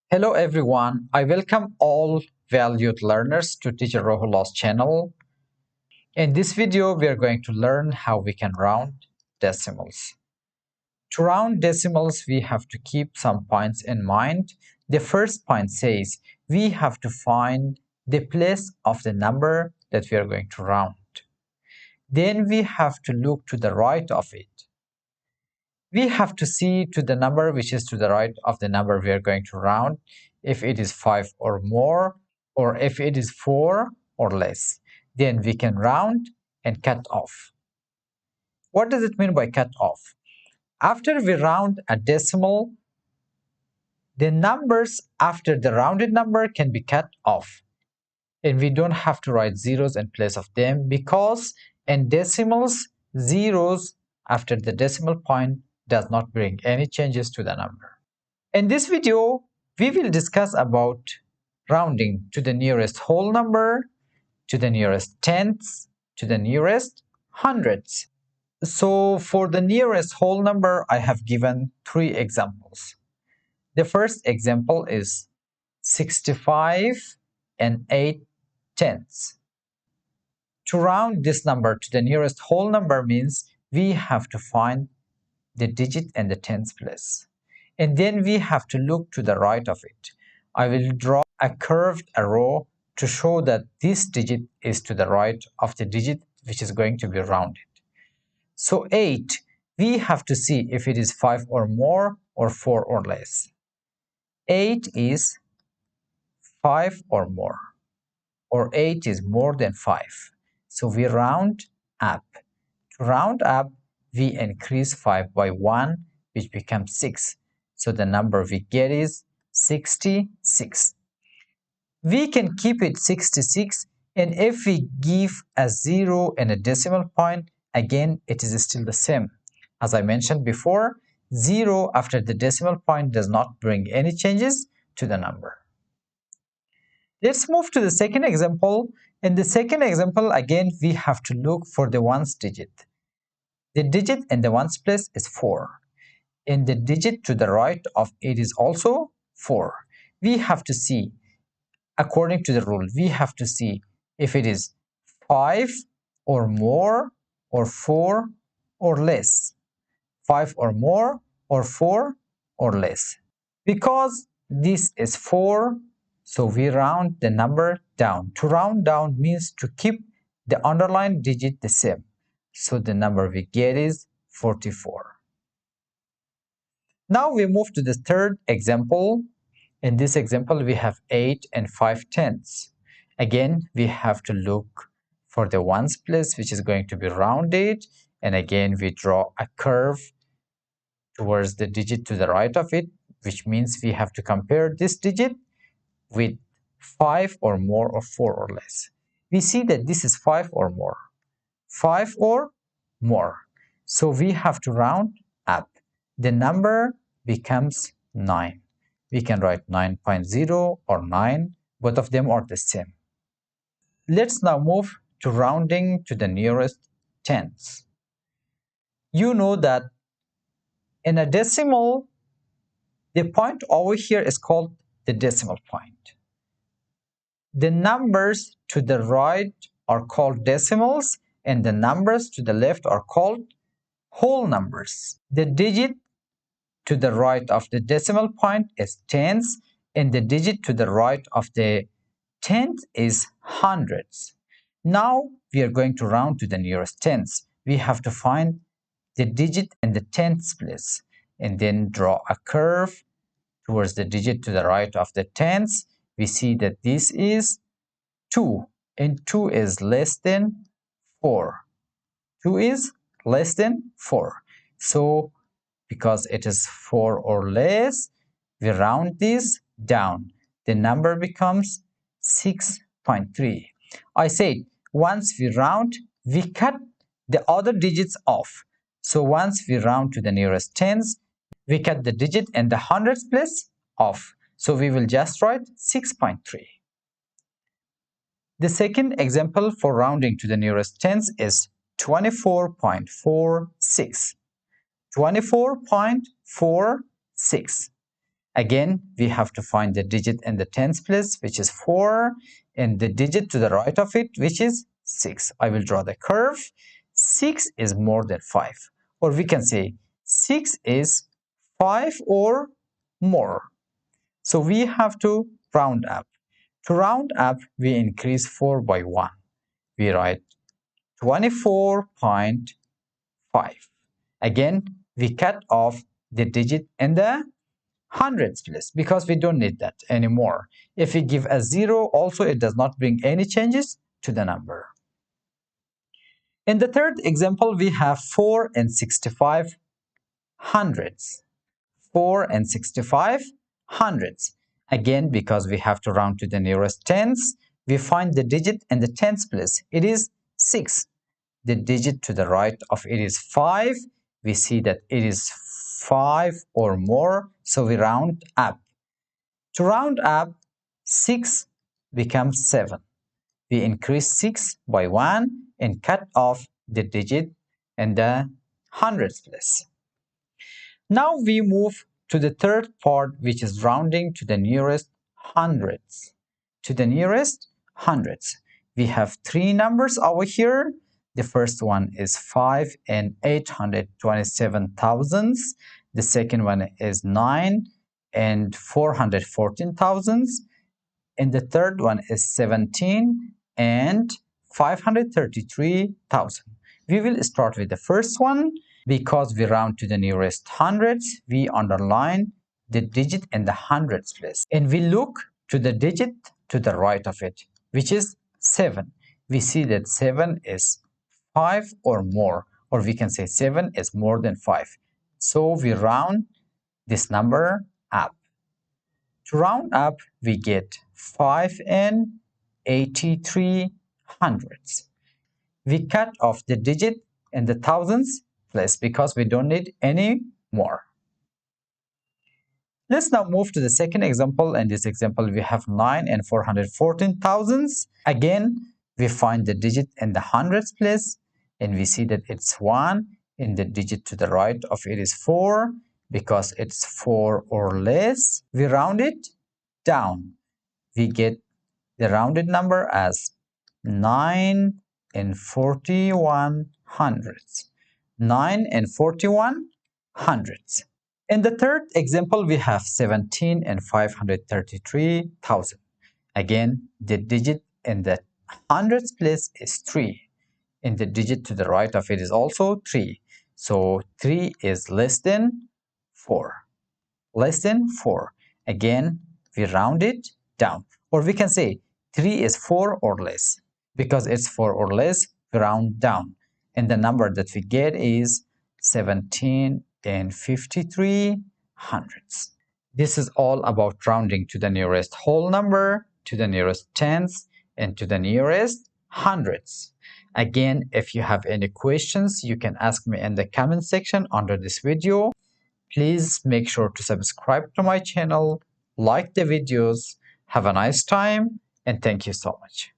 Hello everyone, I welcome all valued learners to Teacher Rohullah's channel. In this video, we are going to learn how we can round decimals. To round decimals, we have to keep some points in mind. The first point says we have to find the place of the number that we are going to round. Then we have to look to the right of it. We have to see to the number which is to the right of the number we are going to round, if it is 5 or more, or if it is 4 or less. Then we can round and cut off. What does it mean by cut off? After we round a decimal, the numbers after the rounded number can be cut off. And we don't have to write zeros in place of them, because in decimals, zeros after the decimal point does not bring any changes to the number. In this video, we will discuss about rounding to the nearest whole number, to the nearest tenths, to the nearest hundredths. So for the nearest whole number, I have given 3 examples. The first example is 65 and 8/10. To round this number to the nearest whole number means we have to find the digit and the tens place. And then we have to look to the right of it. I will draw a curved arrow to show that this digit is to the right of the digit which is going to be rounded. So 8, we have to see if it is 5 or more or 4 or less. 8 is 5 or more, or 8 is more than 5. So we round up. To round up, we increase 5 by 1, which becomes 6. So the number we get is 66. We can keep it 66, and if we give a 0 and a decimal point, again it is still the same. As I mentioned before, 0 after the decimal point does not bring any changes to the number. Let's move to the second example. In the second example, again we have to look for the ones digit. The digit in the ones place is 4. And the digit to the right of it is also 4. We have to see, according to the rule, we have to see if it is 5 or more or 4 or less. 5 or more or 4 or less. Because this is 4, so we round the number down. To round down means to keep the underlying digit the same. So the number we get is 44. Now we move to the third example. In this example, we have 8 and 5/10. Again, we have to look for the ones place which is going to be rounded. And again, we draw a curve towards the digit to the right of it, which means we have to compare this digit with 5 or more or 4 or less. We see that this is 5 or more. 5 or more. So we have to round up. The number becomes 9. We can write 9.0 or 9. Both of them are the same. Let's now move to rounding to the nearest tens. You know that in a decimal, the point over here is called the decimal point. The numbers to the right are called decimals, and the numbers to the left are called whole numbers. The digit to the right of the decimal point is tens, and the digit to the right of the tenth is hundreds. Now we are going to round to the nearest tens. We have to find the digit in the tenths place, and then draw a curve towards the digit to the right of the tenths. We see that this is 2, and 2 is less than 4. 2 is less than 4. So because it is 4 or less, we round this down. The number becomes 6.3. I said once we round, we cut the other digits off. So once we round to the nearest tens, we cut the digit in the hundreds place off. So we will just write 6.3. The second example for rounding to the nearest tens is 24.46. 24.46. Again, we have to find the digit in the tens place, which is 4, and the digit to the right of it, which is 6. I will draw the curve. 6 is more than 5. Or we can say 6 is 5 or more. So we have to round up. To round up, we increase 4 by 1. We write 24.5. Again, we cut off the digit in the hundreds place because we don't need that anymore. If we give a 0, also it does not bring any changes to the number. In the third example, we have 4 and 65 hundredths. 4 and 65 hundredths. Again, because we have to round to the nearest tens, we find the digit in the tens place. It is 6. The digit to the right of it is 5. We see that it is 5 or more, so we round up. To round up, 6 becomes 7. We increase 6 by 1 and cut off the digit in the hundredths place. Now we move to the third part, which is rounding to the nearest hundredths. To the nearest hundredths. We have 3 numbers over here. The first one is 5 and 827 thousandths. The second one is 9 and 414 thousandths. And the third one is 17 and 533,000. We will start with the first one. Because we round to the nearest hundreds, we underline the digit in the hundreds place. And we look to the digit to the right of it, which is 7. We see that 7 is 5 or more, or we can say 7 is more than 5. So we round this number up. To round up, we get 5 and 83 hundredths. We cut off the digit in the thousands place because we don't need any more. Let's now move to the second example. In this example, we have 9 and 414 thousandths. Again, we find the digit in the hundreds place, and we see that it's 1, and the digit to the right of it is 4. Because it's 4 or less, we round it down. We get the rounded number as 9 and 41 hundredths. 9 and 41 hundredths. In the third example, we have 17 and 533 thousand. Again, the digit in the hundreds place is 3. And the digit to the right of it is also 3. So 3 is less than 4. Less than 4. Again, we round it down. Or we can say 3 is 4 or less. Because it's 4 or less, we round down. And the number that we get is 17 and 53 hundredths. This is all about rounding to the nearest whole number, to the nearest tenths, and to the nearest hundredths. Again, if you have any questions, you can ask me in the comment section under this video. Please make sure to subscribe to my channel, like the videos. Have a nice time, and thank you so much.